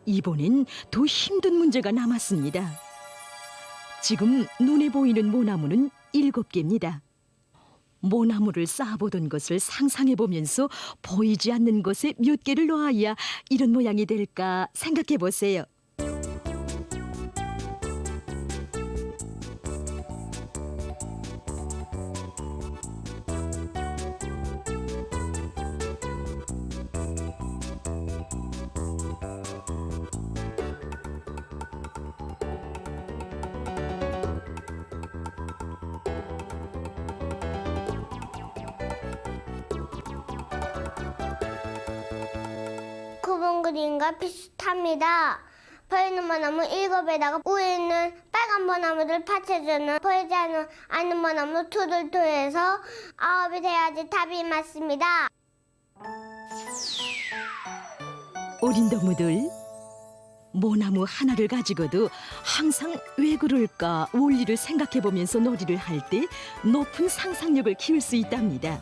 이번엔 더 힘든 문제가 남았습니다. 지금 눈에 보이는 모나무는 7개입니다. 모나무를 쌓아보던 것을 상상해보면서 보이지 않는 것에 몇 개를 놓아야 이런 모양이 될까 생각해보세요. 구분 그림과 비슷합니다. 보이는 모나무 7에다가 위에 있는 빨간 모나무들 받쳐주는 보이지 않는 모나무 2를 더해서 9이 돼야지 답이 맞습니다. 어린 동무들, 모나무 하나를 가지고도 항상 왜 그럴까 원리를 생각해보면서 놀이를 할 때 높은 상상력을 키울 수 있답니다.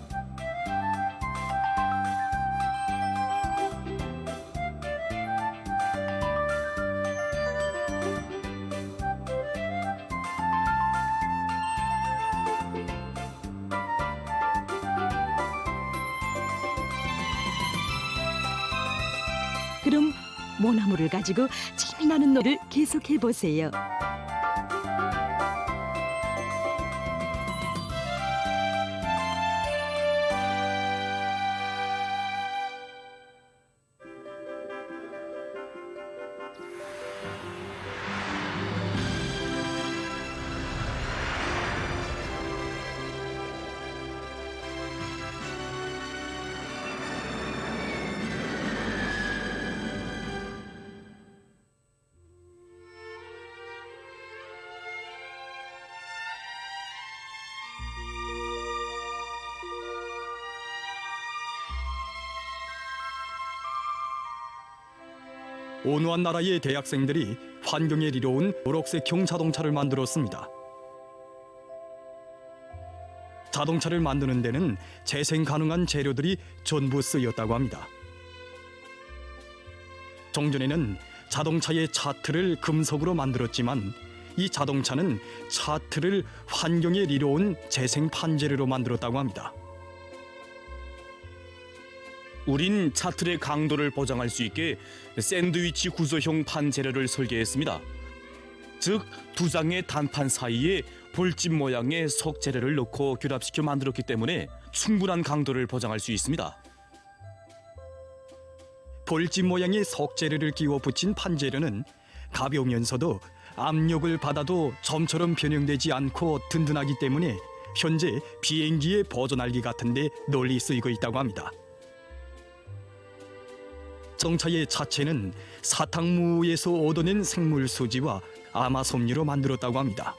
그럼 모나무를 가지고 재미나는 놀이를 계속해보세요. 온화한 나라의 대학생들이 환경에 이로운 초록색형 자동차를 만들었습니다. 자동차를 만드는 데는 재생 가능한 재료들이 전부 쓰였다고 합니다. 정전에는 자동차의 차트를 금속으로 만들었지만 이 자동차는 차트를 환경에 이로운 재생 판재료로 만들었다고 합니다. 우린 차틀의 강도를 보장할 수 있게 샌드위치 구조형 판 재료를 설계했습니다. 즉, 2장의 단판 사이에 볼집 모양의 석 재료를 넣고 결합시켜 만들었기 때문에 충분한 강도를 보장할 수 있습니다. 볼집 모양의 석 재료를 끼워 붙인 판 재료는 가벼우면서도 압력을 받아도 점처럼 변형되지 않고 든든하기 때문에 현재 비행기의 보조날개 같은 데 널리 쓰이고 있다고 합니다. 자동차의 자체는 사탕무에서 얻어낸 생물 수지와 아마섬유로 만들었다고 합니다.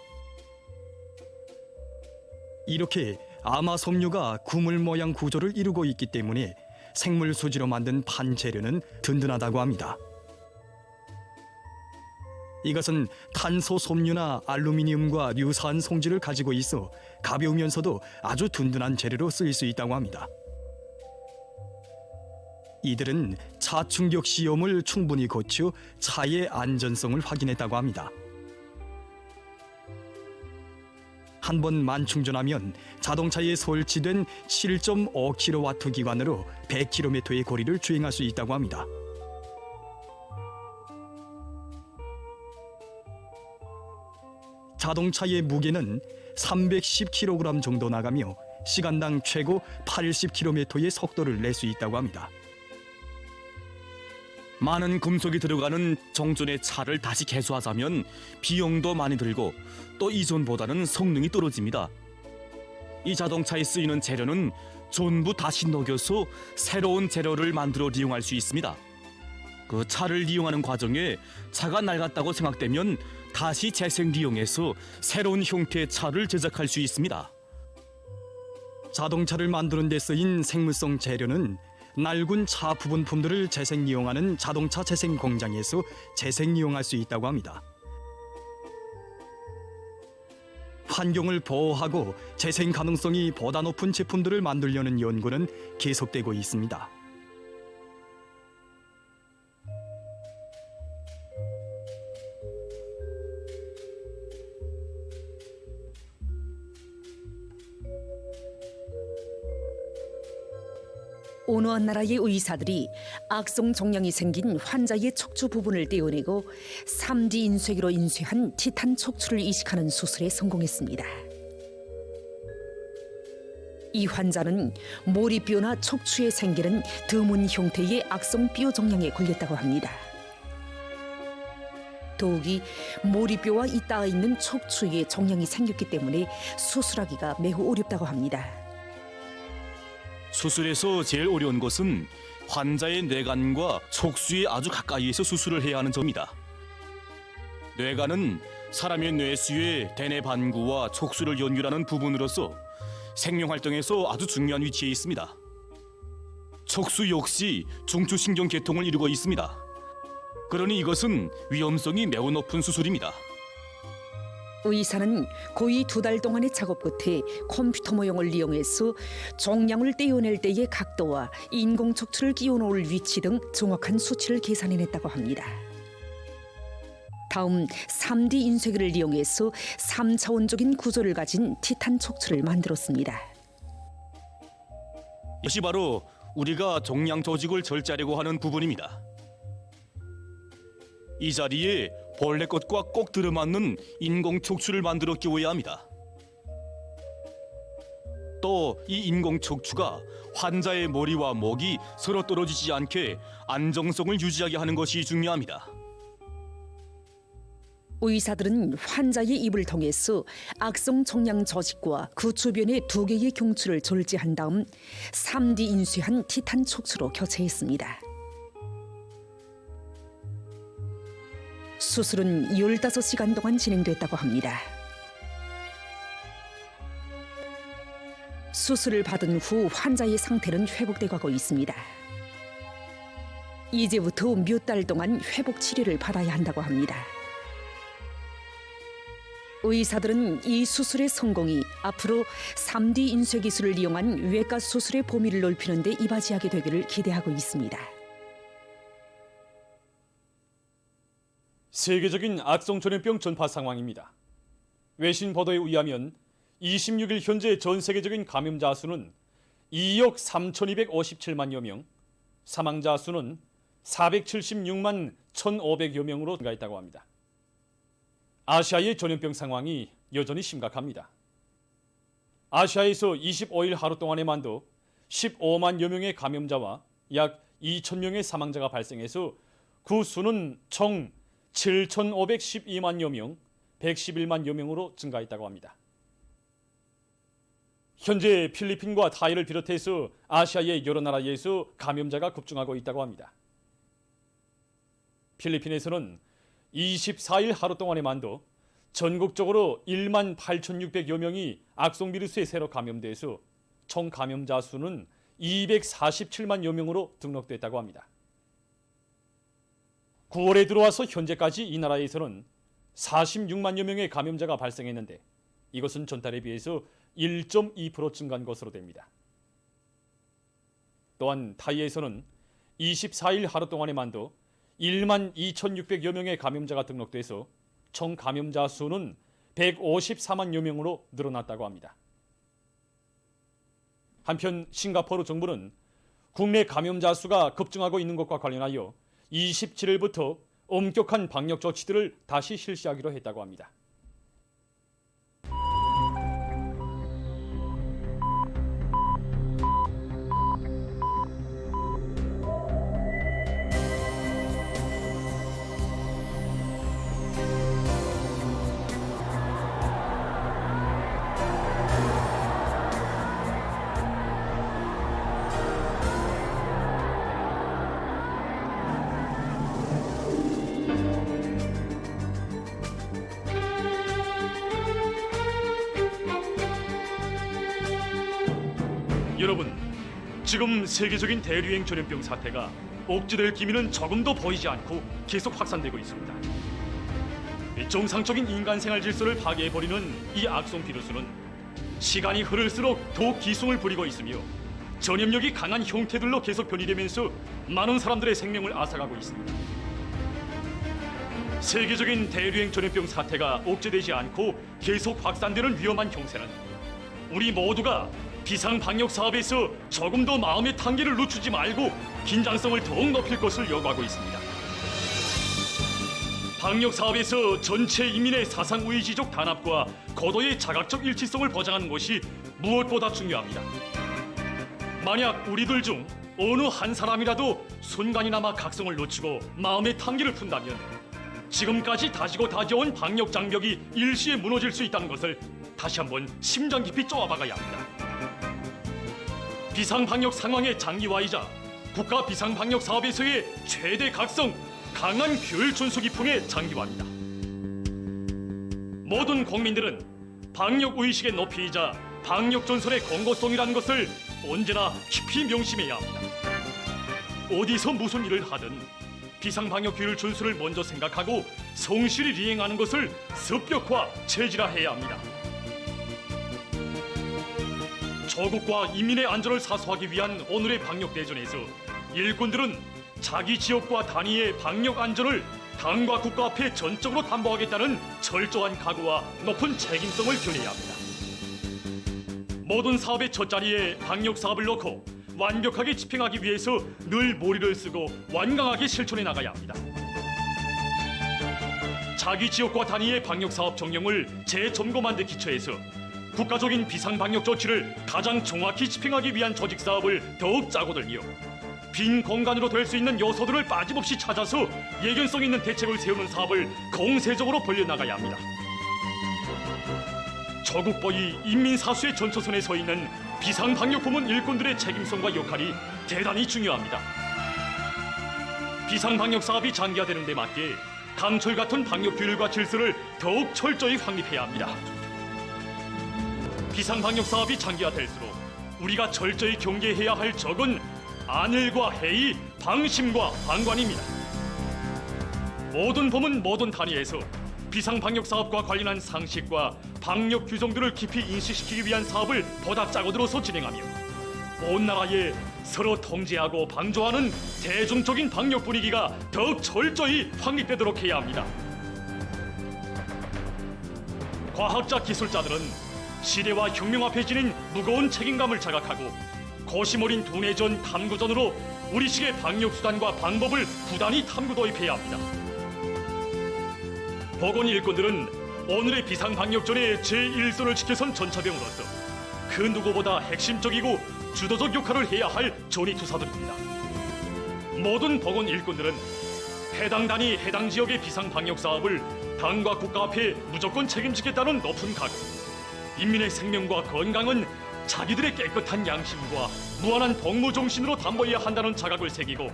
이렇게 아마섬유가 구물 모양 구조를 이루고 있기 때문에 생물 수지로 만든 판 재료는 든든하다고 합니다. 이것은 탄소 섬유나 알루미늄과 유사한 성질을 가지고 있어 가벼우면서도 아주 든든한 재료로 쓰일 수 있다고 합니다. 이들은 차 충격 시험을 충분히 거쳐 차의 안전성을 확인했다고 합니다. 한 번 만충전하면 자동차에 설치된 7.5kW 기관으로 100km의 거리를 주행할 수 있다고 합니다. 자동차의 무게는 310kg 정도 나가며 시간당 최고 80km의 속도를 낼 수 있다고 합니다. 많은 금속이 들어가는 정전의 차를 다시 개수하자면 비용도 많이 들고 또 이전보다는 성능이 떨어집니다. 이 자동차에 쓰이는 재료는 전부 다시 녹여서 새로운 재료를 만들어 이용할 수 있습니다. 그 차를 이용하는 과정에 차가 낡았다고 생각되면 다시 재생 이용해서 새로운 형태의 차를 제작할 수 있습니다. 자동차를 만드는 데 쓰인 생물성 재료는 낡은 차 부분품들을 재생 이용하는 자동차 재생 공장에서 재생 이용할 수 있다고 합니다. 환경을 보호하고 재생 가능성이 보다 높은 제품들을 만들려는 연구는 계속되고 있습니다. 어느 한 나라의 의사들이 악성 종양이 생긴 환자의 척추 부분을 떼어내고 3D 인쇄기로 인쇄한 티탄 척추를 이식하는 수술에 성공했습니다. 이 환자는 몰입뼈나 척추에 생기는 드문 형태의 악성 뼈 종양에 걸렸다고 합니다. 더욱이 몰입뼈와 잇닿아 있는 척추에 종양이 생겼기 때문에 수술하기가 매우 어렵다고 합니다. 수술에서 제일 어려운 것은 환자의 뇌관과 척수에 아주 가까이에서 수술을 해야 하는 점입니다. 뇌관은 사람의 뇌수의 대뇌 반구와 척수를 연결하는 부분으로서 생명활동에서 아주 중요한 위치에 있습니다. 척수 역시 중추신경 계통을 이루고 있습니다. 그러니 이것은 위험성이 매우 높은 수술입니다. 의사는 거의 2달 동안의 작업 끝에 컴퓨터 모형을 이용해서 종양을 떼어낼 때의 각도와 인공 척추를 끼워 놓을 위치 등 정확한 수치를 계산해냈다고 합니다. 다음 3D 인쇄기를 이용해서 3차원적인 구조를 가진 티탄 척추를 만들었습니다. 이것이 바로 우리가 종양 조직을 절제하려고 하는 부분입니다. 이 자리에 벌레꽃과 꼭 들어맞는 인공 척추를 만들어 끼워야 합니다. 또 이 인공 척추가 환자의 머리와 목이 서로 떨어지지 않게 안정성을 유지하게 하는 것이 중요합니다. 의사들은 환자의 입을 통해서 악성 종양 조직과 그 주변의 2개의 경추를 절제한 다음 3D 인쇄한 티탄 척추로 교체했습니다. 수술은 15시간 동안 진행됐다고 합니다. 수술을 받은 후 환자의 상태는 회복돼 가고 있습니다. 이제부터 몇 달 동안 회복 치료를 받아야 한다고 합니다. 의사들은 이 수술의 성공이 앞으로 3D 인쇄 기술을 이용한 외과 수술의 범위를 넓히는 데 이바지하게 되기를 기대하고 있습니다. 세계적인 악성 전염병 전파 상황입니다. 외신 보도에 의하면 26일 현재 전 세계적인 감염자 수는 2억 3,257만여 명, 사망자 수는 476만 1,500여 명으로 증가했다고 합니다. 아시아의 전염병 상황이 여전히 심각합니다. 아시아에서 25일 하루 동안에만도 15만여 명의 감염자와 약 2,000명의 사망자가 발생해서 그 수는 총 7,512만여 명, 111만여 명으로 증가했다고 합니다. 현재 필리핀과 타이를 비롯해서 아시아의 여러 나라에서 감염자가 급증하고 있다고 합니다. 필리핀에서는 24일 하루 동안에만도 전국적으로 1만 8,600여 명이 악성 비루스에 새로 감염돼서 총 감염자 수는 247만여 명으로 등록됐다고 합니다. 9월에 들어와서 현재까지 이 나라에서는 46만여 명의 감염자가 발생했는데 이것은 전달에 비해서 1.2% 증가한 것으로 됩니다. 또한 타이에서는 24일 하루 동안에만도 1만 2,600여 명의 감염자가 등록돼서 총 감염자 수는 154만여 명으로 늘어났다고 합니다. 한편 싱가포르 정부는 국내 감염자 수가 급증하고 있는 것과 관련하여 27일부터 엄격한 방역 조치들을 다시 실시하기로 했다고 합니다. 여러분, 지금 세계적인 대유행 전염병 사태가 억제될 기미는 조금도 보이지 않고 계속 확산되고 있습니다. 정상적인 인간 생활 질서를 파괴해버리는 이 악성 비루스는 시간이 흐를수록 더욱 기승을 부리고 있으며 전염력이 강한 형태들로 계속 변이되면서 많은 사람들의 생명을 앗아가고 있습니다. 세계적인 대유행 전염병 사태가 억제되지 않고 계속 확산되는 위험한 형세는 우리 모두가 비상방역 사업에서 조금 더 마음의 tan계를 늦추지 말고 긴장성을 더욱 높일 것을 요구하고 있습니다. 방역 사업에서 전체 인민의 사상 우위지적 단합과 고도의 자각적 일치성을 보장하는 것이 무엇보다 중요합니다. 만약 우리들 중 어느 한 사람이라도 순간이나마 각성을 놓치고 마음의 tan계를 푼다면 지금까지 다지고 다져온 방역 장벽이 일시에 무너질 수 있다는 것을 다시 한번 심장 깊이 쪼아박아야 합니다. 비상방역 상황의 장기화이자 국가 비상방역 사업에서의 최대 각성, 강한 규율 준수 기풍의 장기화입니다. 모든 국민들은 방역 의식의 높이이자 방역 전선의 공고성이라는 것을 언제나 깊이 명심해야 합니다. 어디서 무슨 일을 하든 비상방역 규율 준수를 먼저 생각하고 성실히 이행하는 것을 습격화, 체질화해야 합니다. 조국과 인민의 안전을 사수하기 위한 오늘의 방역 대전에서 일꾼들은 자기 지역과 단위의 방역 안전을 당과 국가 앞에 전적으로 담보하겠다는 철저한 각오와 높은 책임성을 견해야 합니다. 모든 사업의 첫자리에 방역 사업을 놓고 완벽하게 집행하기 위해서 늘 머리를 쓰고 완강하게 실천해 나가야 합니다. 자기 지역과 단위의 방역 사업 정령을 재점검한 데 기초해서 국가적인 비상방역 조치를 가장 정확히 집행하기 위한 조직 사업을 더욱 짜고 들며 빈 공간으로 될 수 있는 요소들을 빠짐없이 찾아서 예견성 있는 대책을 세우는 사업을 공세적으로 벌려나가야 합니다. 조국보위 인민사수의 전초선에 서 있는 비상방역부문 일꾼들의 책임성과 역할이 대단히 중요합니다. 비상방역 사업이 장기화되는 데 맞게 강철 같은 방역 규율과 질서를 더욱 철저히 확립해야 합니다. 비상방역 사업이 장기화될수록 우리가 철저히 경계해야 할 적은 안일과 해이, 방심과 방관입니다. 모든 부문 모든 단위에서 비상방역 사업과 관련한 상식과 방역 규정들을 깊이 인식시키기 위한 사업을 보다 짜고 들어서 진행하며 온 나라에 서로 통제하고 방조하는 대중적인 방역 분위기가 더욱 철저히 확립되도록 해야 합니다. 과학자 기술자들은 시대와 혁명 앞에 지닌 무거운 책임감을 자각하고 고심 어린 두뇌전 탐구전으로 우리식의 방역 수단과 방법을 부단히 탐구 도입해야 합니다. 보건 일꾼들은 오늘의 비상방역전의 제1선을 지켜선 전차병으로서 그 누구보다 핵심적이고 주도적 역할을 해야 할 전위투사들입니다. 모든 보건 일꾼들은 해당 단위 해당 지역의 비상방역 사업을 당과 국가 앞에 무조건 책임지겠다는 높은 각오, 인민의 생명과 건강은 자기들의 깨끗한 양심과 무한한 복무 정신으로 담보해야 한다는 자각을 새기고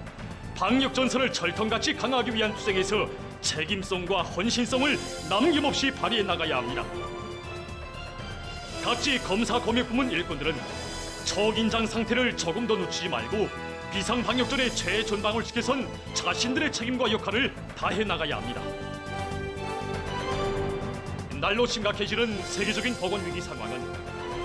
방역 전선을 철통같이 강화하기 위한 투쟁에서 책임성과 헌신성을 남김없이 발휘해 나가야 합니다. 각지 검사 검역 부문 일꾼들은 초긴장 상태를 조금 더 늦추지 말고 비상방역전의 최전방을 지켜선 자신들의 책임과 역할을 다해 나가야 합니다. 날로 심각해지는 세계적인 보건위기 상황은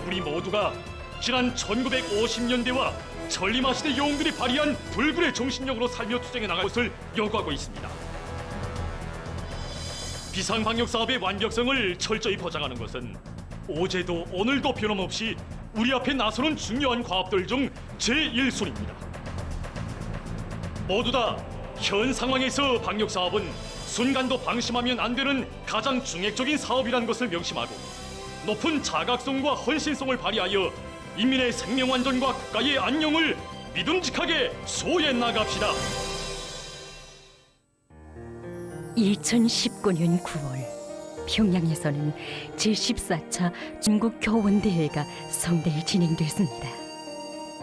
우리 모두가 지난 1950년대와 전림하시대 영웅들이 발휘한 불굴의 정신력으로 살며 투쟁해 나갈 것을 요구하고 있습니다. 비상방역 사업의 완벽성을 철저히 보장하는 것은 어제도 오늘도 변함없이 우리 앞에 나서는 중요한 과업들 중 제1순위입니다. 모두 다 현 상황에서 방역 사업은 순간도 방심하면 안 되는 가장 중핵적인 사업이라는 것을 명심하고 높은 자각성과 헌신성을 발휘하여 인민의 생명 안전과 국가의 안녕을 믿음직하게 수호해 나갑시다. 2019년 9월 평양에서는 제14차 중국 교원대회가 성대히 진행됐습니다.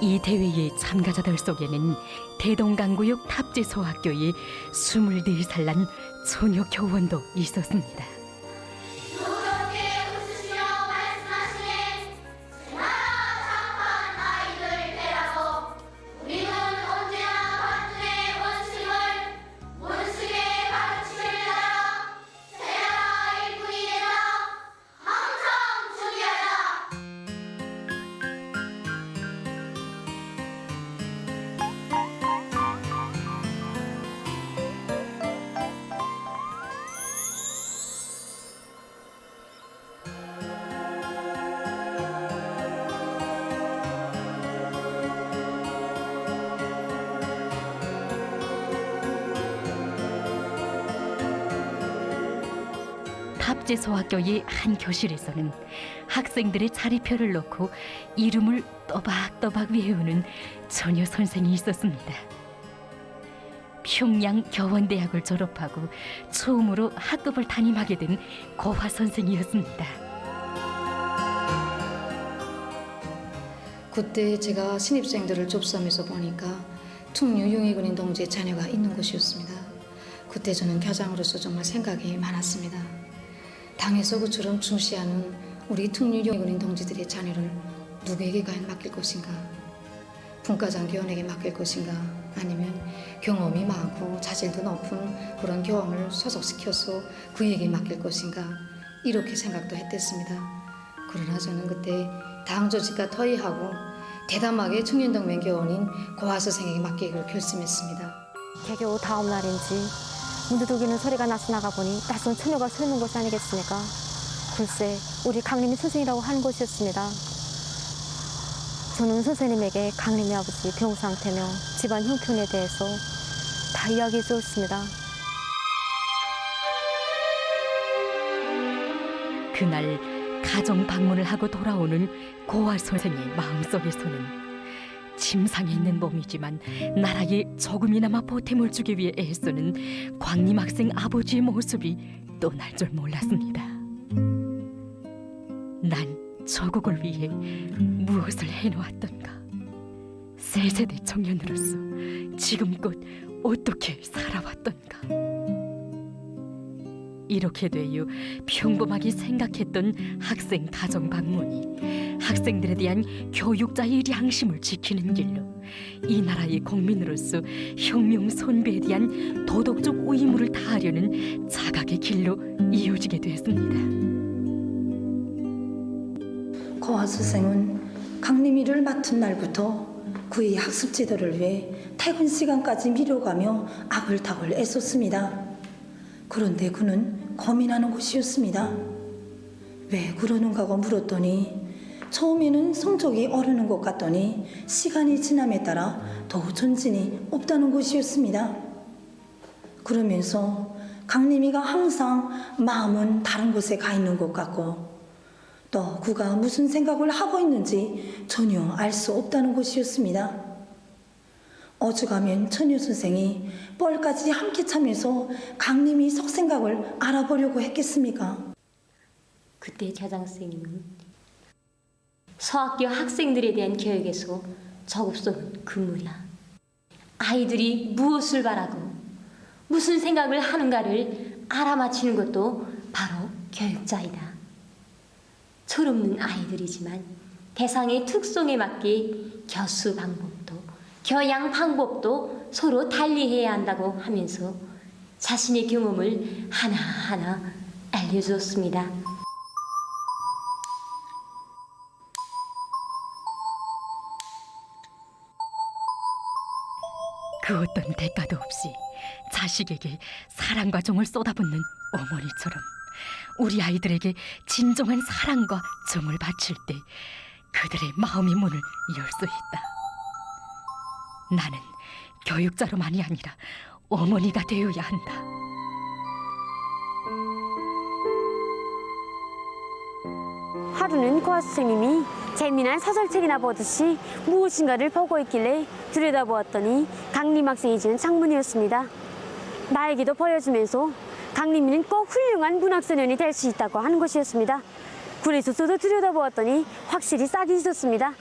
이 대회의 참가자들 속에는 대동강구역 탑재소학교의 24살 난 소녀 교원도 있었습니다. 합재소학교의 한 교실에서는 학생들의 자리표를 놓고 이름을 또박또박 외우는 처녀 선생이 있었습니다. 평양 교원대학을 졸업하고 처음으로 학급을 담임하게 된 고화 선생이었습니다. 그때 제가 신입생들을 접수하면서 보니까 퉁류 용의군인 동지의 자녀가 있는 곳이었습니다. 그때 저는 교장으로서 정말 생각이 많았습니다. 당에서 그처럼 중시하는 우리 퉁류 용의군인 동지들의 자녀를 누구에게 과연 맡길 것인가? 분과장 교원에게 맡길 것인가? 아니면 경험이 많고 자질도 높은 그런 교원을 소속시켜서 그에게 맡길 것인가? 이렇게 생각도 했댔습니다. 그러나 저는 그때 당 조직과 토의하고 대담하게 청년동맹 교원인 고화 선생에게 맡기기로 결심했습니다. 개교 다음 날인지 문 두들기는 소리가 나서 나가보니 낯선 처녀가 서 있는 것이 아니겠습니까? 글쎄 우리 강림이 선생이라고 하는 것이었습니다. 저는 선생님에게 강림의 아버지 병 상태며 집안 형편에 대해서 다 이야기해 주었습니다. 그날 가정 방문을 하고 돌아오는 고화 선생의 마음속에서는 침상에 있는 몸이지만 나라에 조금이나마 보탬을 주기 위해 애쓰는 광림 학생 아버지의 모습이 떠날 줄 몰랐습니다. 난 조국을 위해 무엇을 해놓았던가? 세세대 청년으로서 지금껏 어떻게 살아왔던가? 이렇게 되어 평범하게 생각했던 학생 가정 방문이 학생들에 대한 교육자의 양심을 지키는 길로 이 나라의 국민으로서 혁명 선배에 대한 도덕적 의무를 다하려는 자각의 길로 이어지게 되었습니다. 고화 선생은 강림이를 맡은 날부터 그의 학습 제도를 위해 퇴근 시간까지 미뤄가며 아글다글 애썼습니다. 그런데 그는 고민하는 것이었습니다. 왜 그러는가고 물었더니 처음에는 성적이 오르는 것 같더니 시간이 지남에 따라 더 전진이 없다는 것이었습니다. 그러면서 강림이가 항상 마음은 다른 곳에 가 있는 것 같고 또 그가 무슨 생각을 하고 있는지 전혀 알 수 없다는 것이었습니다. 어죽하면 처녀 선생이 뻘까지 함께 차면서 강림이 속생각을 알아보려고 했겠습니까? 그때 교장 선생님은 서학교 학생들에 대한 교육에서 저급소는 그물이야. 아이들이 무엇을 바라고 무슨 생각을 하는가를 알아맞히는 것도 바로 교육자이다. 철없는 아이들이지만 대상의 특성에 맞게 교수 방법도 교양 방법도 서로 달리해야 한다고 하면서 자신의 경험을 하나하나 알려주었습니다. 그 어떤 대가도 없이 자식에게 사랑과 정을 쏟아붓는 어머니처럼 우리 아이들에게 진정한 사랑과 정을 바칠 때 그들의 마음의 문을 열 수 있다. 나는 교육자로만이 아니라 어머니가 되어야 한다. 하루는 고화 선생님이 재미난 소설책이나 보듯이 무엇인가를 보고 있길래 들여다보았더니 강림 학생이 지은 창문이었습니다. 나에게도 보여주면서 강림이는 꼭 훌륭한 문학소년이 될 수 있다고 하는 것이었습니다. 그래서 저도 들여다보았더니 확실히 싹이 있었습니다.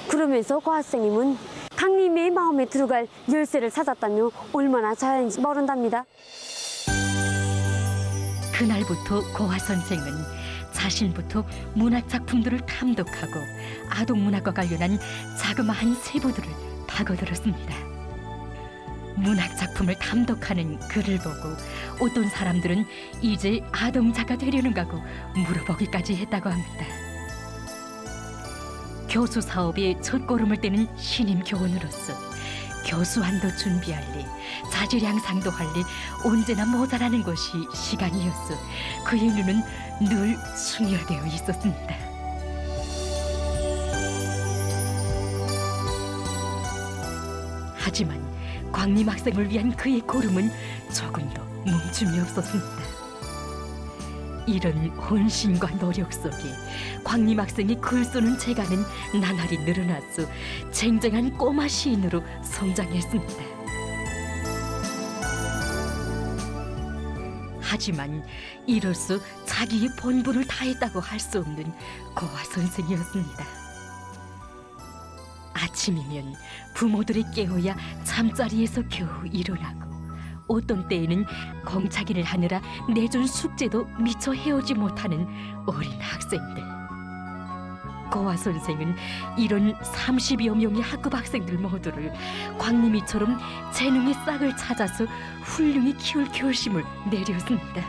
그러면서 고화 선생님은 강림이의 마음에 들어갈 열쇠를 찾았다며 얼마나 자연인지 모른답니다. 그날부터 고화 선생은 자신부터 문학작품들을 탐독하고 아동문학과 관련한 자그마한 세부들을 파고들었습니다. 문학작품을 탐독하는 글을 보고 어떤 사람들은 이제 아동작가 되려는가고 물어보기까지 했다고 합니다. 교수 사업에 첫걸음을 떼는 신임 교원으로서 교수안도 준비할래, 자질 향상도 할래 언제나 모자라는 것이 시간이었어 그의 눈은 늘 충혈되어 있었습니다. 하지만 광림 학생을 위한 그의 걸음은 조금도 멈춤이 없었습니다. 이런 혼신과 노력 속에 광림 학생이 글 쓰는 재간은 나날이 늘어났어 쟁쟁한 꼬마 시인으로 성장했습니다. 하지만 이로써 자기의 본분을 다했다고 할 수 없는 고아 선생이었습니다. 아침이면 부모들이 깨워야 잠자리에서 겨우 일어나고 어떤 때에는 공차기를 하느라 내준 숙제도 미처 해오지 못하는 어린 학생들. 고아 선생은 이런 30여 명의 학급 학생들 모두를 광림이처럼 재능의 싹을 찾아서 훌륭히 키울 결심을 내렸습니다.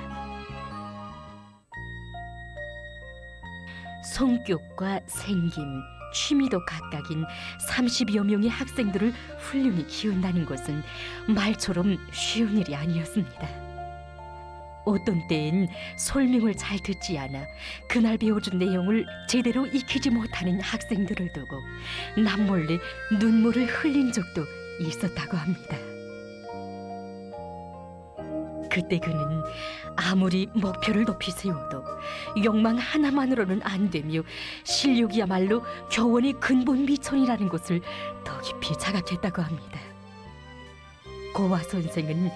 성격과 생김, 취미도 각각인 30여 명의 학생들을 훌륭히 키운다는 것은 말처럼 쉬운 일이 아니었습니다. 어떤 때엔 설명을 잘 듣지 않아 그날 배워준 내용을 제대로 익히지 못하는 학생들을 두고 남몰래 눈물을 흘린 적도 있었다고 합니다. 그때 그는 아무리 목표를 높이 세워도 욕망 하나만으로는 안 되며 실력이야말로 교원의 근본 미천이라는 것을 더 깊이 자각했다고 합니다. 고아 선생은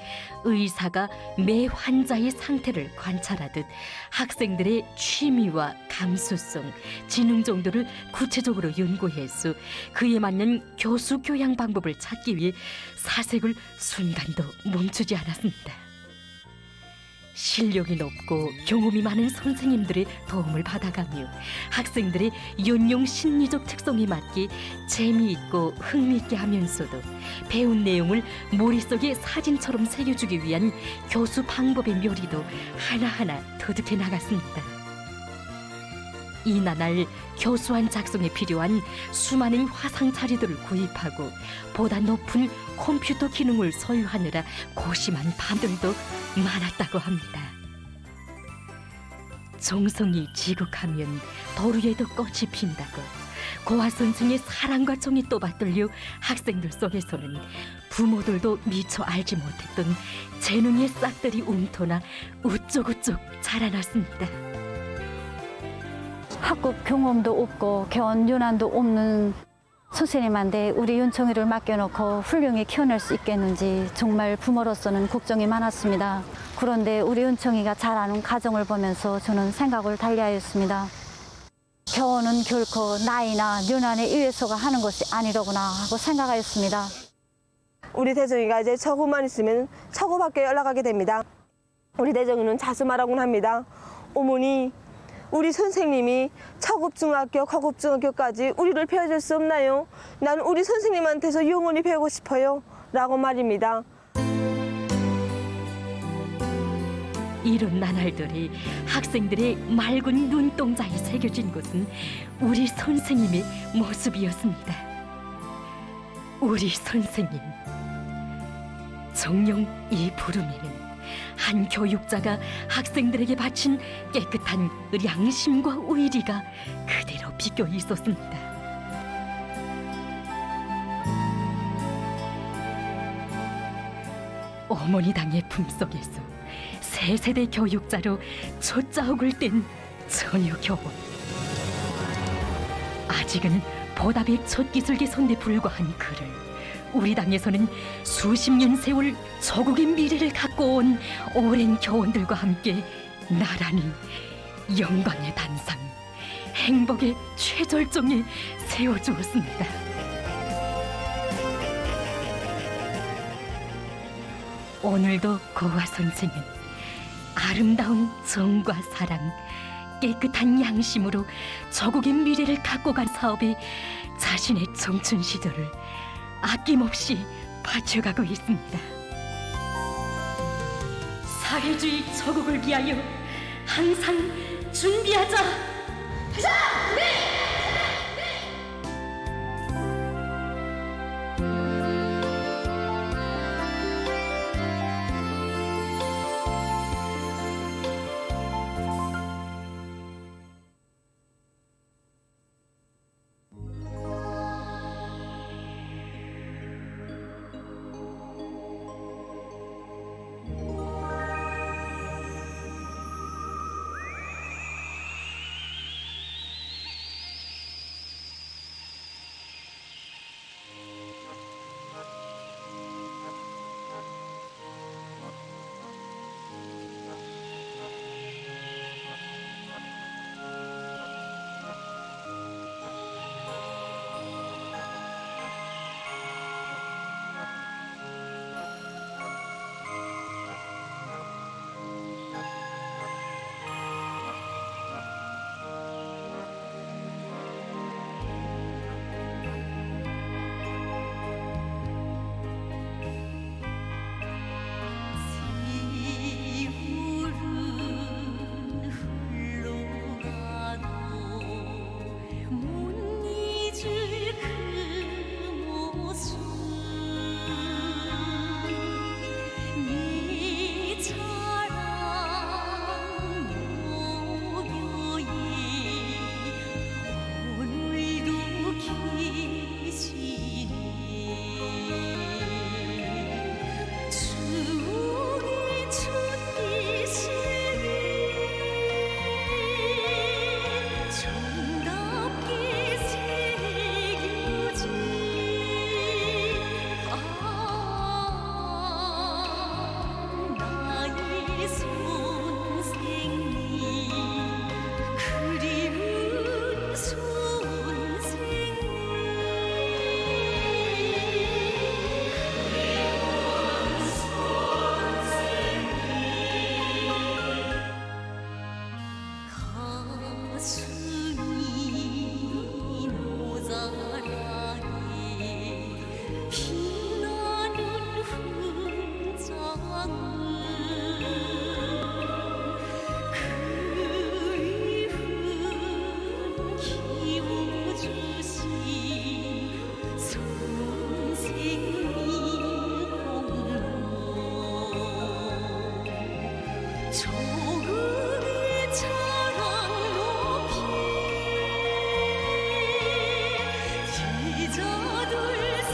의사가 매 환자의 상태를 관찰하듯 학생들의 취미와 감수성, 지능 정도를 구체적으로 연구해서 그에 맞는 교수 교양 방법을 찾기 위해 사색을 순간도 멈추지 않았습니다. 실력이 높고 경험이 많은 선생님들의 도움을 받아가며 학생들의 연령 심리적 특성에 맞게 재미있고 흥미있게 하면서도 배운 내용을 머릿속에 사진처럼 새겨주기 위한 교수 방법의 묘리도 하나하나 터득해 나갔습니다. 이 나날 교수안 작성에 필요한 수많은 화상 자료들을 구입하고 보다 높은 컴퓨터 기능을 소유하느라 고심한 밤들도 많았다고 합니다. 정성이 지극하면 도루에도 꽃이 핀다고 고아 선생의 사랑과 정이 또받들려 학생들 속에서는 부모들도 미처 알지 못했던 재능의 싹들이 움터나 우쩍우쩍 자라났습니다. 학급 경험도 없고 교원 윤환도 없는 선생님한테 우리 윤청이를 맡겨놓고 훌륭히 키워낼 수 있겠는지 정말 부모로서는 걱정이 많았습니다. 그런데 우리 윤청이가 자라는 가정을 보면서 저는 생각을 달리하였습니다. 교원은 결코 나이나 윤환에 의해서가 하는 것이 아니로구나 하고 생각하였습니다. 우리 대정이가 이제 처구만 있으면 처구밖에 올라가게 됩니다. 우리 대정이는 자주 말하곤 합니다. 어머니, 우리 선생님이 처급중학교, 고급중학교까지 우리를 배워줄 수 없나요? 난 우리 선생님한테서 영원히 배우고 싶어요. 라고 말입니다. 이런 나날들이 학생들의 맑은 눈동자에 새겨진 것은 우리 선생님의 모습이었습니다. 우리 선생님. 정녕 이 부름에는 한 교육자가 학생들에게 바친 깨끗한 양심과 의리가 그대로 비껴 있었습니다. 어머니 당의 품속에서 새 세대 교육자로 첫 자욱을 뗀 처녀 교원. 아직은 보답의 첫 기술기 손에 불과한 그를 우리 당에서는 수십 년 세월 조국의 미래를 갖고 온 오랜 교원들과 함께 나란히 영광의 단상, 행복의 최절정에 세워주었습니다. 오늘도 고아 선생은 아름다운 정과 사랑, 깨끗한 양심으로 조국의 미래를 갖고 간 사업에 자신의 청춘 시절을 아낌없이 바쳐가고 있습니다. 사회주의 조국을 위하여 항상 준비하자. 가자! 네! 조국의 자랑 높이 지자들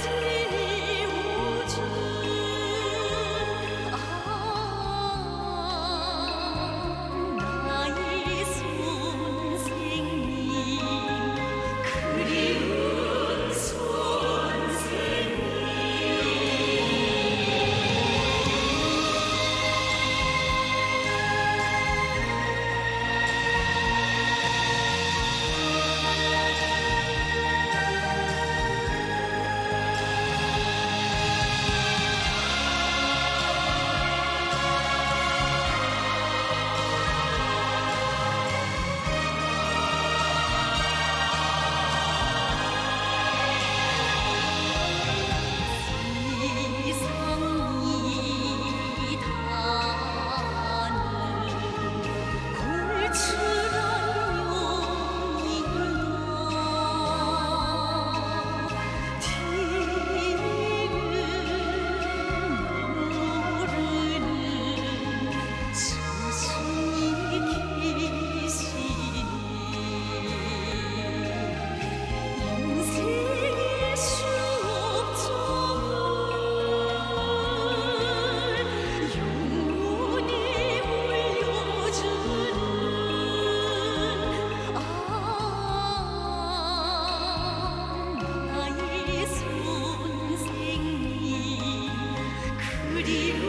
세우주 나의 선생님 그리운 선생님 이상이 다는 골출한 용이여 뒤를 모르는 스승이 계시니 인생의 수업점을 영원히 올려주는 나의 선생님 그리운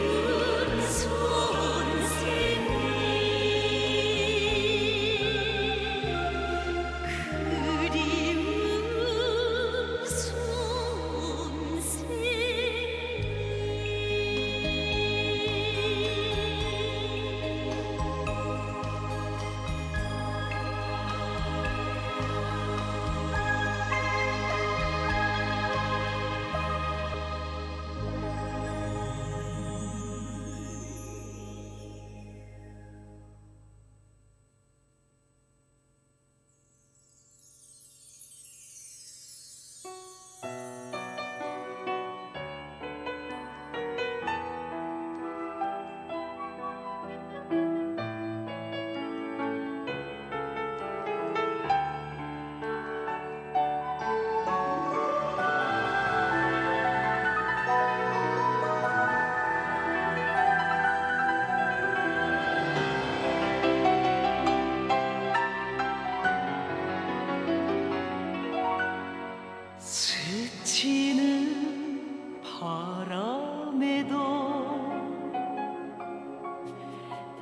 스치는 바람에도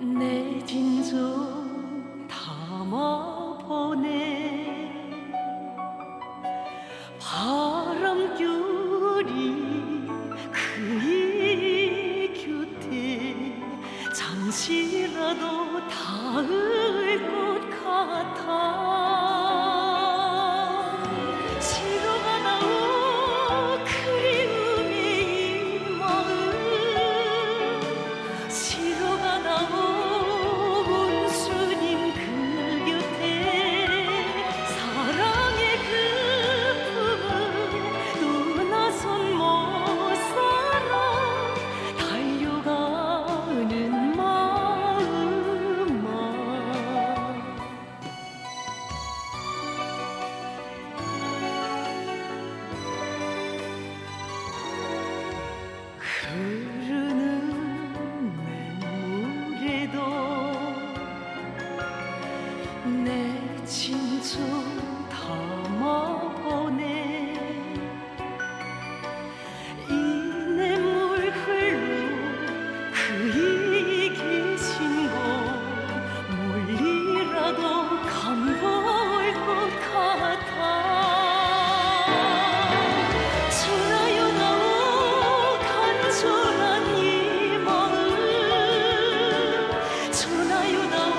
내 진정 담아보네 바람결이 그의 곁에 잠시라도 닿을 것 같아 내 진정 담아보네 이 냇물 흘러 그이 계신 곳 멀리라도 간볼 것 같아 전하여다오 간절한 이 마음 전하여다오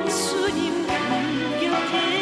주님 그 곁에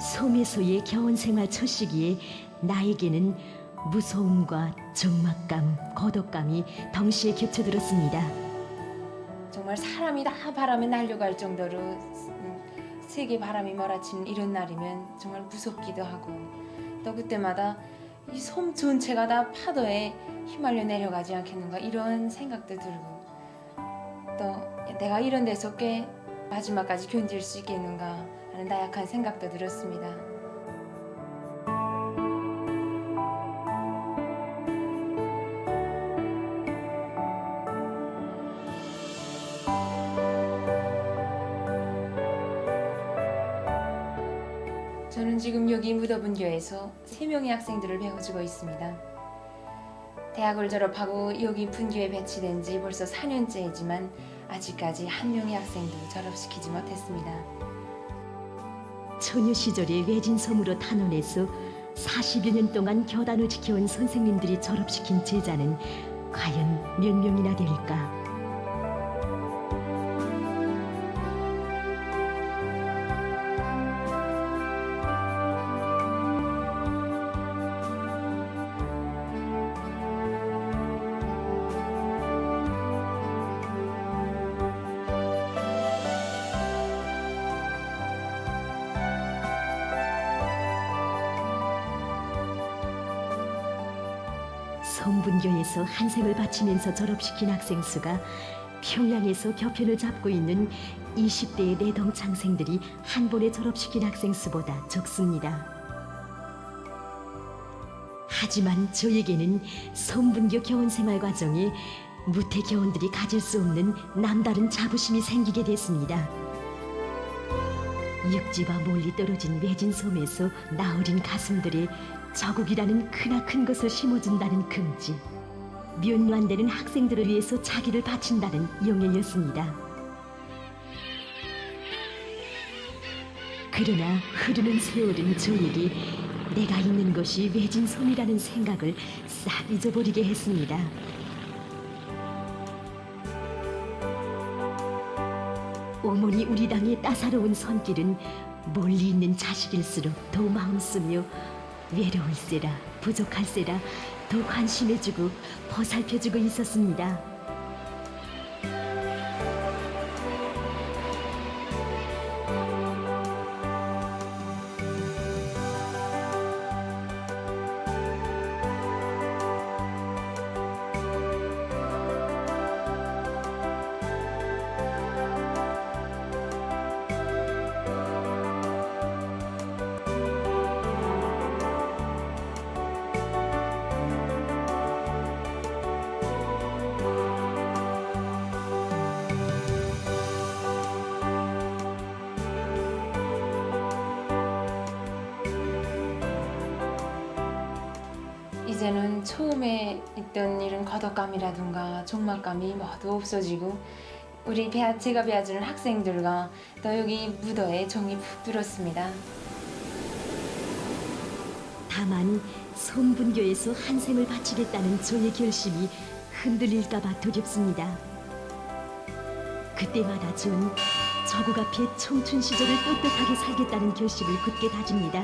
섬에서의 겨원 생활 첫 시기에 나에게는 무서움과 적막감, 거덕감이 동시에 겹쳐들었습니다. 정말 사람이 다 바람에 날려갈 정도로 세게 바람이 몰아치는 이런 날이면 정말 무섭기도 하고, 또 그때마다 이 섬 전체가 다 파도에 휘말려 내려가지 않겠는가 이런 생각도 들고, 또 내가 이런 데서 꽤 마지막까지 견딜 수 있겠는가 하는 나약한 생각도 들었습니다. 저는 지금 여기 무더분교에서 3명의 학생들을 배워주고 있습니다. 대학을 졸업하고 여기 분교에 배치된 지 벌써 4년째이지만 아직까지 한 명의 학생도 졸업시키지 못했습니다. 처녀 시절에 외진섬으로 탄원해서 40여 년 동안 교단을 지켜온 선생님들이 졸업시킨 제자는 과연 몇 명이나 될까? 성분교에서 한 생을 바치면서 졸업시킨 학생 수가 평양에서 교편을 잡고 있는 20대의 내동창생들이 한 번에 졸업시킨 학생 수보다 적습니다. 하지만 저에게는 성분교 교원 생활 과정에 무태 교원들이 가질 수 없는 남다른 자부심이 생기게 됐습니다. 육지와 멀리 떨어진 외진 섬에서 나어린 가슴들의 저국이라는 크나큰 것을 심어준다는 긍지, 면도 안 되는 학생들을 위해서 자기를 바친다는 용예였습니다. 그러나 흐르는 세월은 저에게 내가 있는 것이 외진 섬이라는 생각을 싹 잊어버리게 했습니다. 어머니 우리 당의 따사로운 손길은 멀리 있는 자식일수록 더 마음 쓰며 외로울세라 부족할세라 더 관심해주고 보살펴주고 있었습니다. 이제는 처음에 있던 이런 거덕감이라든가 적막감이 모두 없어지고, 우리 제가 배워주는 학생들과 또 여기 무더에 정이 푹 들었습니다. 다만 성분교에서 한 생을 바치겠다는 저의 결심이 흔들릴까봐 두렵습니다. 그때마다 전 저국 앞에 청춘 시절을 떳떳하게 살겠다는 결심을 굳게 다집니다.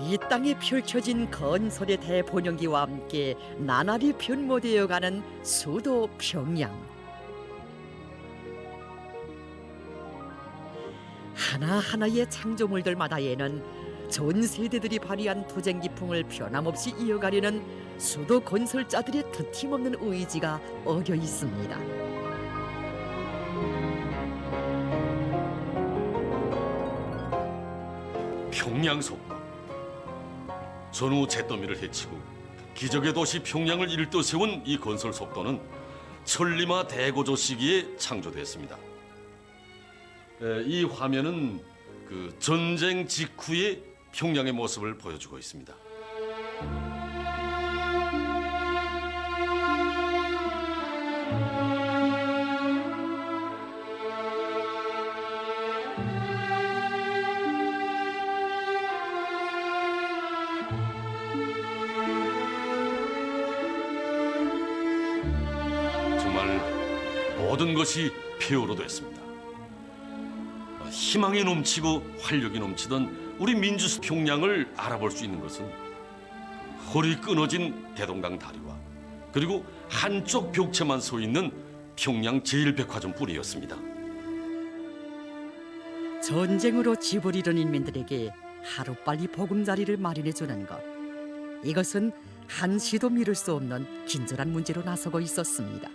이 땅에 펼쳐진 건설의 대본영기와 함께 나날이 변모되어가는 수도 평양. 하나하나의 창조물들마다에는 전 세대들이 발휘한 투쟁 기풍을 변함없이 이어가려는 수도 건설자들의 드팀없는 의지가 어겨 있습니다. 평양속도. 전후 잿더미를 해치고 기적의 도시 평양을 일떠세운 이 건설 속도는 천리마 대고조 시기에 창조됐습니다. 이 화면은 그 전쟁 직후의 평양의 모습을 보여주고 있습니다. 정말 모든 것이 폐허로 됐습니다. 희망이 넘치고 활력이 넘치던 우리 민주 평양을 알아볼 수 있는 것은 허리 끊어진 대동강 다리와 그리고 한쪽 벽체만 서 있는 평양 제1백화점뿐이었습니다. 전쟁으로 집을 잃은 인민들에게 하루빨리 보금자리를 마련해 주는 것. 이것은 한시도 미룰 수 없는 긴절한 문제로 나서고 있었습니다.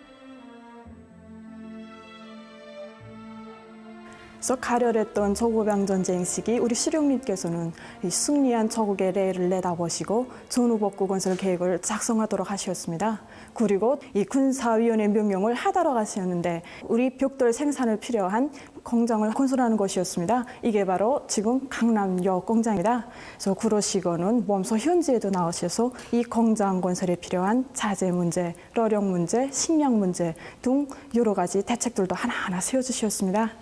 그래서 가열했던 조국병 전쟁 시기 우리 수령님께서는 이 승리한 조국의 레를 내다보시고 전후복구 건설 계획을 작성하도록 하셨습니다. 그리고 이 군사위원회 명령을 하도록 하셨는데 우리 벽돌 생산을 필요한 공장을 건설하는 것이었습니다. 이게 바로 지금 강남역 공장입니다. 그래서 그러시고는 몸소 현지에도 나오셔서 이 공장 건설에 필요한 자재 문제, 러력 문제, 식량 문제 등 여러 가지 대책들도 하나하나 세워주셨습니다.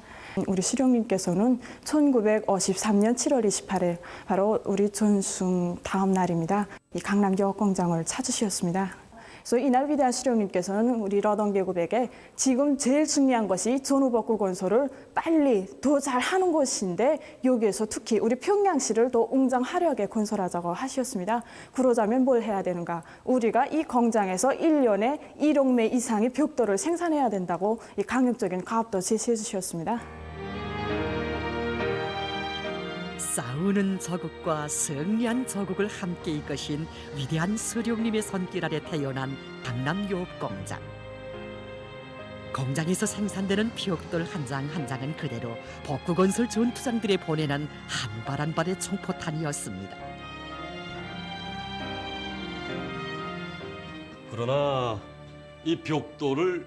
우리 수령님께서는 1953년 7월 28일 바로 우리 전승 다음 날입니다. 이 강남역 공장을 찾으셨습니다. 그래서 이날 위대한 수령님께서는 우리 러던계급에게 지금 제일 중요한 것이 전후복구 건설을 빨리 더 잘하는 것인데 여기에서 특히 우리 평양시를 더 웅장화려하게 건설하자고 하셨습니다. 그러자면 뭘 해야 되는가? 우리가 이 공장에서 1년에 1억 매 이상의 벽돌을 생산해야 된다고 이 강력적인 가업도 제시해 주셨습니다. 싸우는 저국과 승리한 저국을 함께 이끄신 위대한 수령님의 손길 아래 태어난 강남요업공장. 공장에서 생산되는 벽돌 한 장 한 장은 그대로 복구건설 전투장들에 보내는 한 발 한 발의 총포탄이었습니다. 그러나 이 벽돌을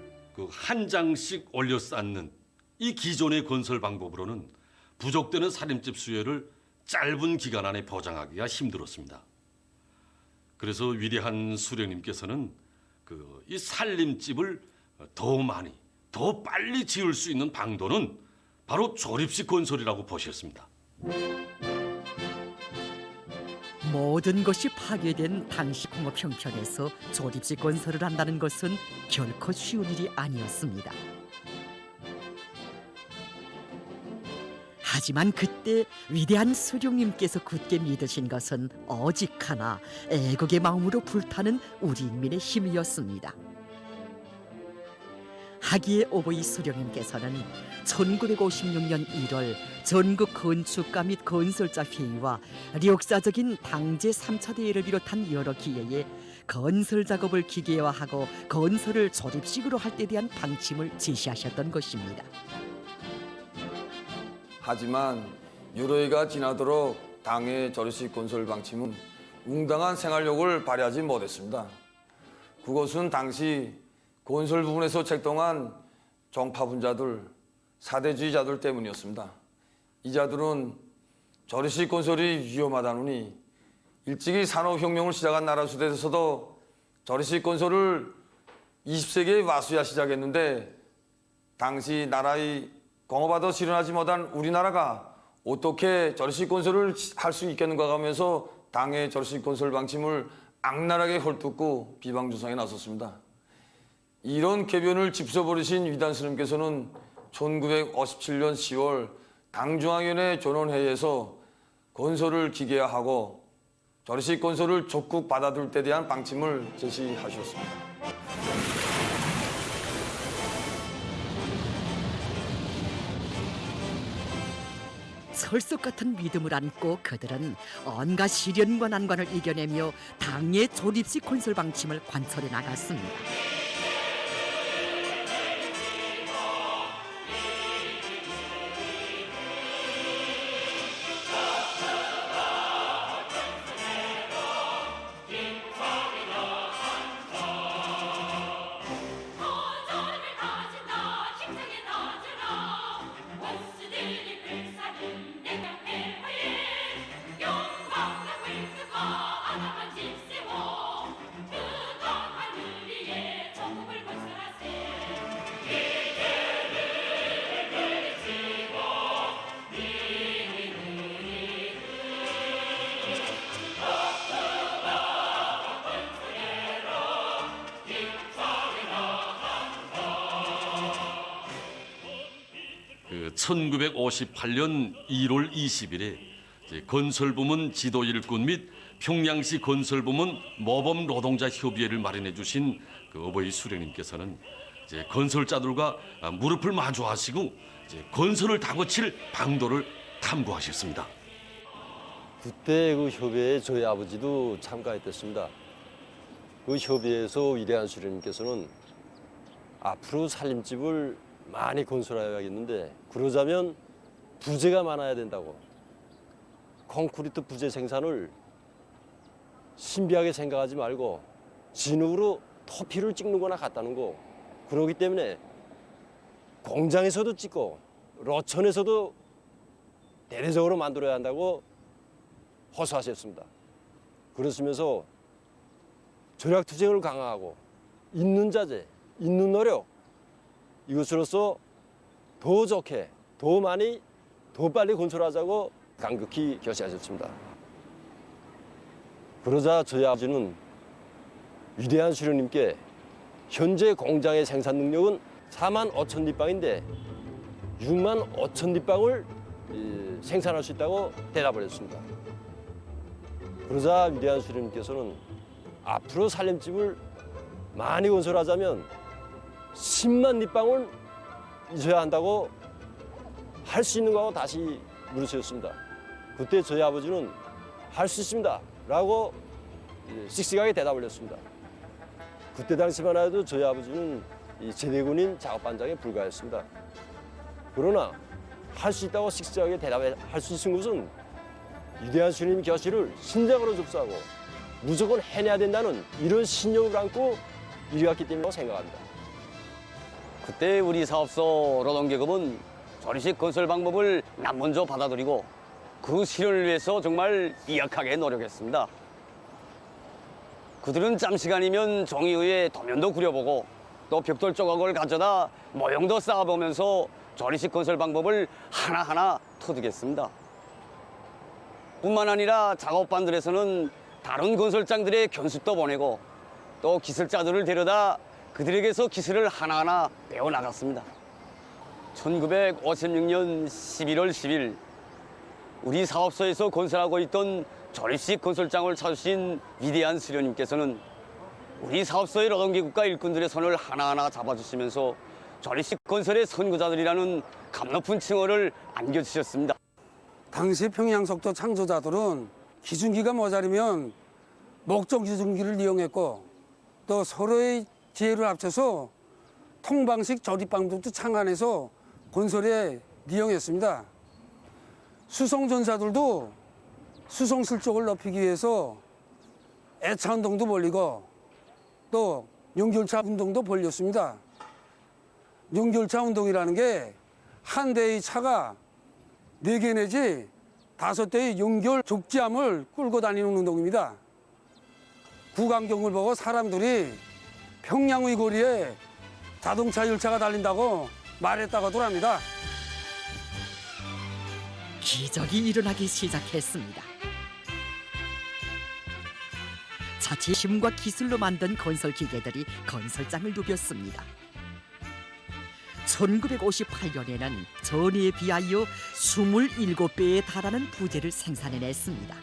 한 장씩 올려 쌓는 이 기존의 건설 방법으로는 부족되는 살림집 수요를 짧은 기간 안에 보장하기가 힘들었습니다. 그래서 위대한 수령님께서는 이 살림집을 더 많이, 더 빨리 지을 수 있는 방도는 바로 조립식 건설이라고 보셨습니다. 모든 것이 파괴된 당시 공업 형편에서 조립식 건설을 한다는 것은 결코 쉬운 일이 아니었습니다. 하지만 그때 위대한 수령님께서 굳게 믿으신 것은 오직 하나, 애국의 마음으로 불타는 우리 인민의 힘이었습니다. 하기의 오보이 수령님께서는 1956년 1월 전국 건축가 및 건설자 회의와 역사적인 당제 3차 대회를 비롯한 여러 기회에 건설 작업을 기계화하고 건설을 조립식으로 할 때 대한 방침을 제시하셨던 것입니다. 하지만 유로이가 지나도록 당의 조립식 건설 방침은 웅당한 생활력을 발휘하지 못했습니다. 그것은 당시 건설 부분에서 책동한 종파분자들, 사대주의자들 때문이었습니다. 이 자들은 조립식 건설이 위험하다느니 일찍이 산업혁명을 시작한 나라 수대에서도 조립식 건설을 20세기에 와서야 시작했는데 당시 나라의 공업화도 실현하지 못한 우리나라가 어떻게 조립식 건설을 할 수 있겠는가 하면서 당의 조립식 건설 방침을 악랄하게 헐뜯고 비방주성에 나섰습니다. 이런 궤변을 짚어버리신 위대한 스님께서는 1957년 10월 당중앙위원회 전원회의에서 건설을 기계화하고 조립식 건설을 적극 받아들일 때 대한 방침을 제시하셨습니다. 철석 같은 믿음을 안고 그들은 온갖 시련과 난관을 이겨내며 당의 조립식 건설 방침을 관철해 나갔습니다. 그 1958년 1월 20일에 건설부문 지도 일꾼 및 평양시 건설부문 모범 노동자 협의회를 마련해 주신 그 어버이 수령님께서는 이제 건설자들과 무릎을 마주하시고 이제 건설을 다그칠 방도를 탐구하셨습니다. 그때 그 협의회에 저희 아버지도 참가했었습니다. 그 협의회에서 위대한 수령님께서는 앞으로 살림집을 많이 건설해야겠는데 그러자면 부재가 많아야 된다고. 콘크리트 부재 생산을 신비하게 생각하지 말고 진흙으로 터피를 찍는 거나 같다는 거. 그러기 때문에 공장에서도 찍고 로천에서도 대대적으로 만들어야 한다고 호소하셨습니다. 그러시면서 전략투쟁을 강화하고 있는 자재, 있는 노력 이것으로서 더 좋게, 더 많이, 더 빨리 건설하자고 강력히 결심하셨습니다. 그러자 저희 아버지는 위대한 수령님께 현재 공장의 생산 능력은 4만 5천 립방인데 6만 5천 립방을 생산할 수 있다고 대답을 했습니다. 그러자 위대한 수령님께서는 앞으로 살림집을 많이 건설하자면 10만 립방을 있어야 한다고 할 수 있는 거하고 다시 물으셨습니다. 그때 저희 아버지는 할 수 있습니다 라고 씩씩하게 대답을 했습니다. 그때 당시만 해도 저희 아버지는 이 제대군인 작업반장에 불과했습니다. 그러나 할 수 있다고 씩씩하게 대답할 수 있는 것은 위대한 수님 결실을 신장으로 접수하고 무조건 해내야 된다는 이런 신념을 안고 일해왔기 때문이라고 생각합니다. 그때 우리 사업소 노동계급은 조립식 건설 방법을 먼저 받아들이고 그 실현을 위해서 정말 이약하게 노력했습니다. 그들은 잠시간이면 종이 위에 도면도 그려보고 또 벽돌 조각을 가져다 모형도 쌓아보면서 조립식 건설 방법을 하나하나 터득했습니다. 뿐만 아니라 작업반들에서는 다른 건설장들의 견습도 보내고 또 기술자들을 데려다 그들에게서 기술을 하나하나 배워나갔습니다. 1956년 11월 10일 우리 사업소에서 건설하고 있던 조립식 건설장을 찾으신 위대한 수령님께서는 우리 사업소의 노동기구과 일꾼들의 손을 하나하나 잡아주시면서 조립식 건설의 선구자들이라는 감높은 칭호를 안겨주셨습니다. 당시 평양속도 창조자들은 기준기가 모자르면 목적 기준기를 이용했고 또 서로의 지혜를 합쳐서 통방식 조립 방법도 창안해서 건설에 이용했습니다. 수송전사들도 수송 실적을 높이기 위해서 애차 운동도 벌이고 또 연결차 운동도 벌였습니다. 연결차 운동이라는 게 한 대의 차가 4개 내지 5대의 연결 족지함을 끌고 다니는 운동입니다. 구강경을 보고 사람들이 평양의 거리에 자동차 열차가 달린다고 말했다고들 합니다. 기적이 일어나기 시작했습니다. 자치심과 기술로 만든 건설 기계들이 건설장을 누볐습니다. 1958년에는 전해에 비하여 27배에 달하는 부재를 생산해냈습니다.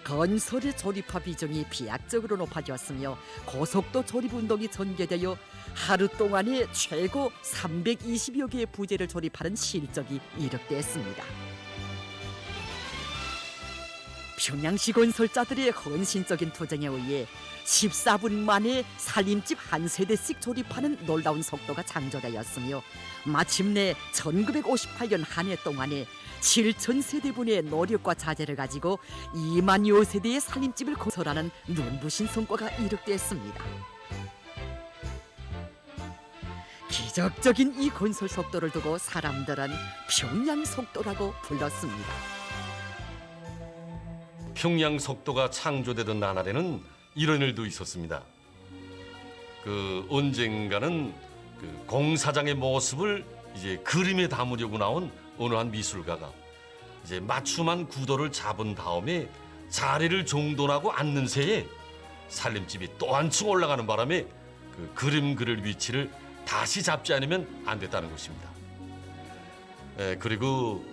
건설의 조립화 비중이 비약적으로 높아졌으며 고속도 조립 운동이 전개되어 하루 동안에 최고 320여 개의 부재를 조립하는 실적이 이룩됐습니다. 평양시 건설자들의 헌신적인 투쟁에 의해 14분 만에 살림집 한 세대씩 조립하는 놀라운 속도가 창조되었으며 마침내 1958년 한 해 동안에 7,000세대분의 노력과 자재를 가지고 2만여 세대의 살림집을 건설하는 눈부신 성과가 이룩됐습니다. 기적적인 이 건설 속도를 두고 사람들은 평양 속도라고 불렀습니다. 평양 속도가 창조되던 나날에는 이런 일도 있었습니다. 언젠가는 공사장의 모습을 이제 그림에 담으려고 나온 어느 한 미술가가 이제 맞춤한 구도를 잡은 다음에 자리를 정돈하고 앉는 새에 살림집이 또 한층 올라가는 바람에 그림 그릴 위치를 다시 잡지 않으면 안 됐다는 것입니다. 그리고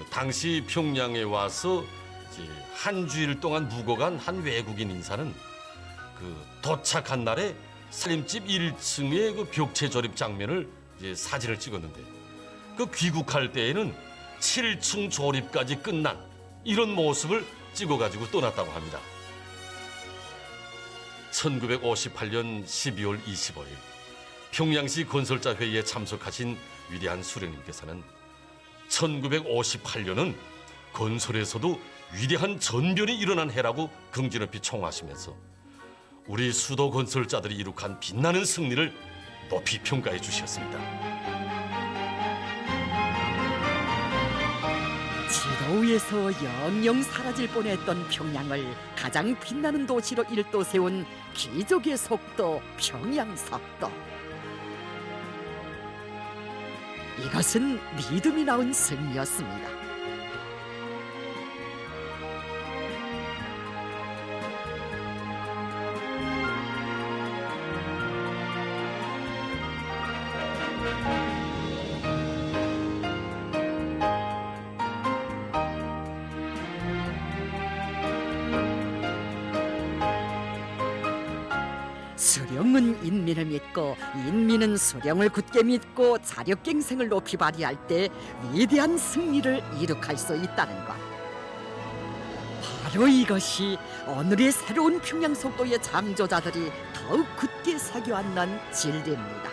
당시 평양에 와서 이제 한 주일 동안 묵어간 한 외국인 인사는 도착한 날에 살림집 1층의 벽체 조립 장면을 이제 사진을 찍었는데 귀국할 때에는 7층 조립까지 끝난 이런 모습을 찍어가지고 떠났다고 합니다. 1958년 12월 25일 평양시 건설자 회의에 참석하신 위대한 수령님께서는 1958년은 건설에서도 위대한 전변이 일어난 해라고 긍지 높이 총하시면서 우리 수도 건설자들이 이룩한 빛나는 승리를 높이 평가해 주셨습니다. 지도 위에서 영영 사라질 뻔했던 평양을 가장 빛나는 도시로 일도 세운 기적의 속도 평양속도. 이것은 믿음이 낳은 승리였습니다. 수령은 인민을 믿고 인민은 수령을 굳게 믿고 자력갱생을 높이 발휘할 때 위대한 승리를 이룩할 수 있다는 것. 바로 이것이 오늘의 새로운 평양속도의 창조자들이 더욱 굳게 새겨안는 진리입니다.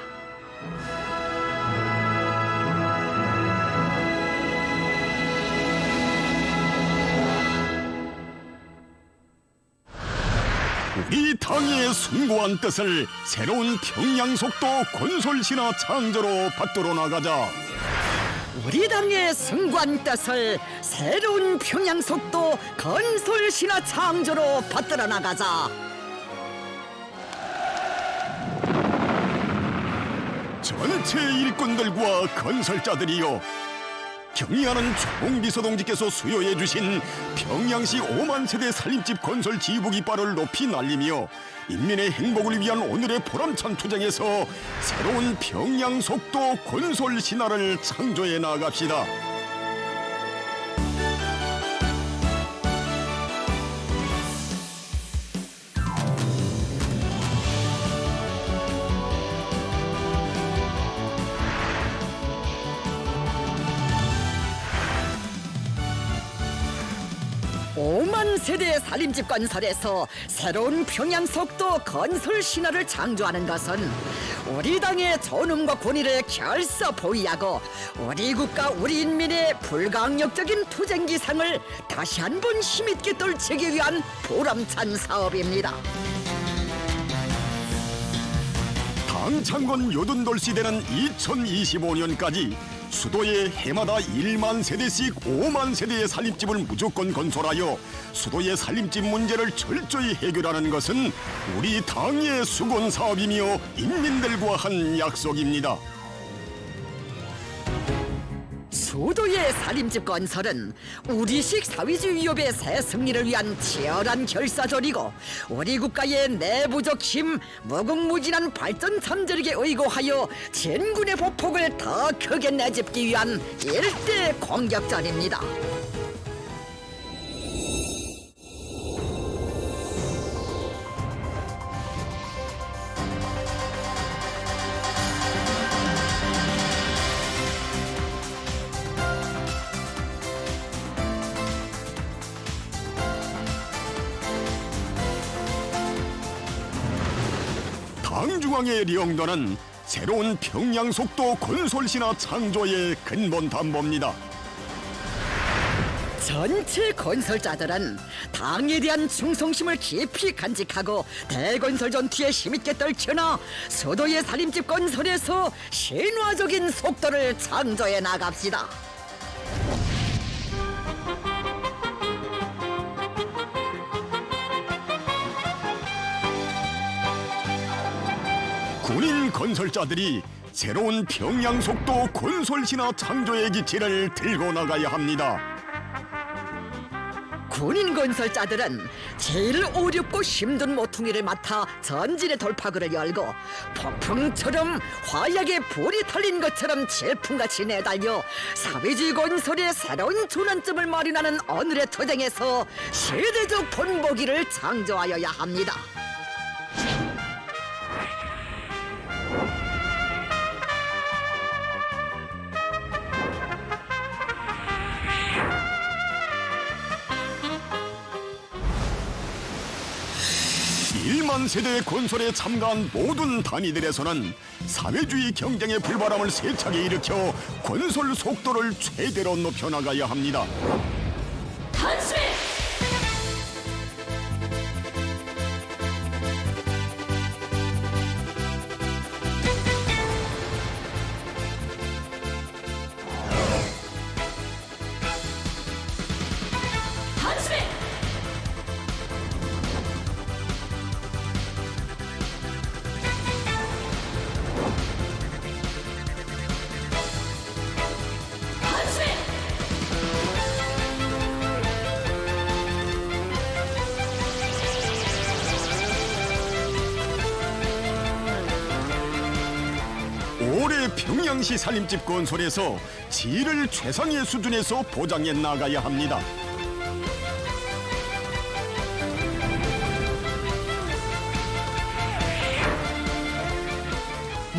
우리 당의 숭고한 뜻을 새로운 평양속도 건설신화 창조로 받들어 나가자. 우리 당의 숭고한 뜻을 새로운 평양속도 건설신화 창조로 받들어 나가자. 전체 일꾼들과 건설자들이여, 경의하는 총비서동지께서 수여해 주신 평양시 5만 세대 살림집 건설 지부 깃발을 높이 날리며 인민의 행복을 위한 오늘의 보람찬 투쟁에서 새로운 평양 속도 건설 신화를 창조해 나갑시다. 오만 세대 살림집 건설에서 새로운 평양속도 건설 신화를 창조하는 것은 우리 당의 존엄과 권위를 결서 보위하고 우리 국가 우리 인민의 불강력적인 투쟁 기상을 다시 한번 힘있게 떨치기 위한 보람찬 사업입니다. 당 창건 요든돌시대는 2025년까지 수도에 해마다 1만 세대씩 5만 세대의 살림집을 무조건 건설하여 수도의 살림집 문제를 철저히 해결하는 것은 우리 당의 수건 사업이며 인민들과 한 약속입니다. 수도의 살림집 건설은 우리식 사회주의 위협의 새 승리를 위한 치열한 결사전이고 우리 국가의 내부적 힘, 무궁무진한 발전 잠재력에 의거하여 진군의 보폭을 더 크게 내집기 위한 일대 공격전입니다. 시황의 령도는 새로운 평양 속도 건설 신화 창조의 근본 담보입니다. 전체 건설자들은 당에 대한 충성심을 깊이 간직하고 대건설 전투에 힘있게 떨쳐나 수도의 살림집 건설에서 신화적인 속도를 창조해 나갑시다. 군인 건설자들이 새로운 평양 속도 건설 신화 창조의 기치를 들고 나가야 합니다. 군인 건설자들은 제일 어렵고 힘든 모퉁이를 맡아 전진의 돌파구를 열고 폭풍처럼 화약에 불이 탈린 것처럼 질풍같이 내달려 사회주의 건설의 새로운 전환점을 마련하는 오늘의 투쟁에서 세대적 본보기를 창조하여야 합니다. 일만 세대 건설에 참가한 모든 단위들에서는 사회주의 경쟁의 불바람을 세차게 일으켜 건설 속도를 최대로 높여나가야 합니다. 단숨에 올해 평양시 살림집 건설에서 질을 최상의 수준에서 보장해 나가야 합니다.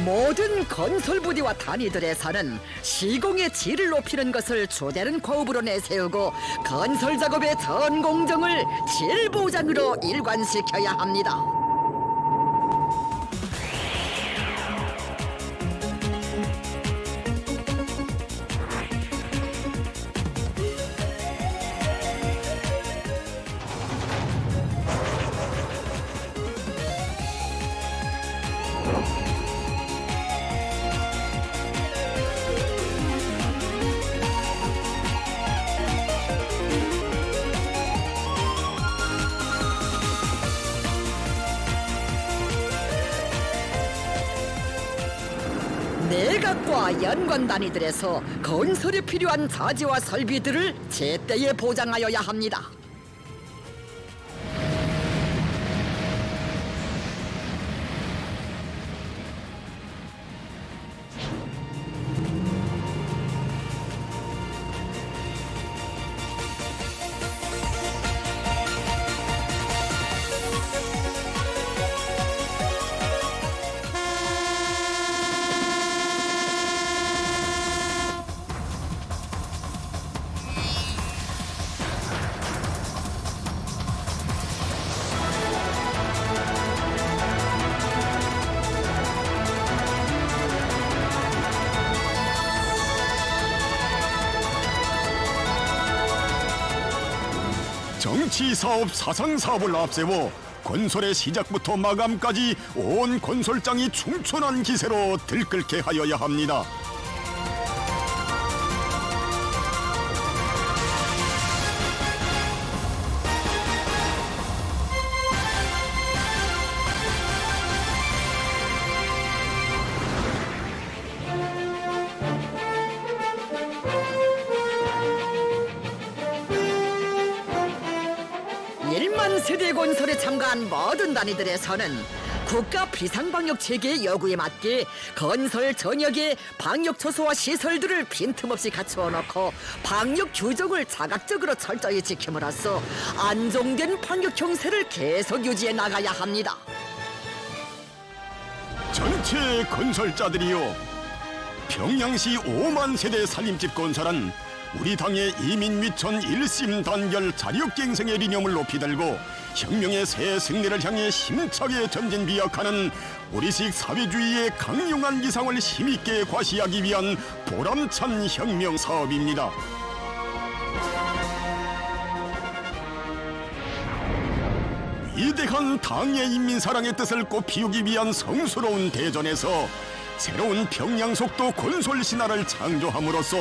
모든 건설 부대와 단위들에서는 시공의 질을 높이는 것을 주되는 과업으로 내세우고 건설 작업의 전 공정을 질 보장으로 일관시켜야 합니다. 내각과 연관 단위들에서 건설에 필요한 자재와 설비들을 제때에 보장하여야 합니다. 정치, 사업, 사상, 사업을 앞세워 건설의 시작부터 마감까지 온 건설장이 충천한 기세로 들끓게 하여야 합니다. 세대 건설에 참가한 모든 단위들에서는 국가 비상방역 체계의 요구에 맞게 건설 전역에 방역 초소와 시설들을 빈틈없이 갖추어 놓고 방역 규정을 자각적으로 철저히 지킴으로써 안정된 방역 형세를 계속 유지해 나가야 합니다. 전체 건설자들이요, 평양시 5만 세대 살림집 건설은 우리 당의 이민위천 일심 단결 자력갱생의 리념을 높이 들고 혁명의 새 승리를 향해 힘차게 전진 비약하는 우리식 사회주의의 강력한 기상을 힘있게 과시하기 위한 보람찬 혁명 사업입니다. 위대한 당의 인민사랑의 뜻을 꽃피우기 위한 성스러운 대전에서 새로운 평양속도 건설신화를 창조함으로써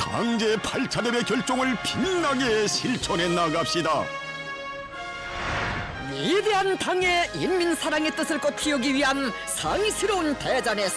당제 8차대의 결종을 빛나게 실천해 나갑시다. 위대한 당의 인민사랑의 뜻을 꽃피우기 위한 성스러운 대전에서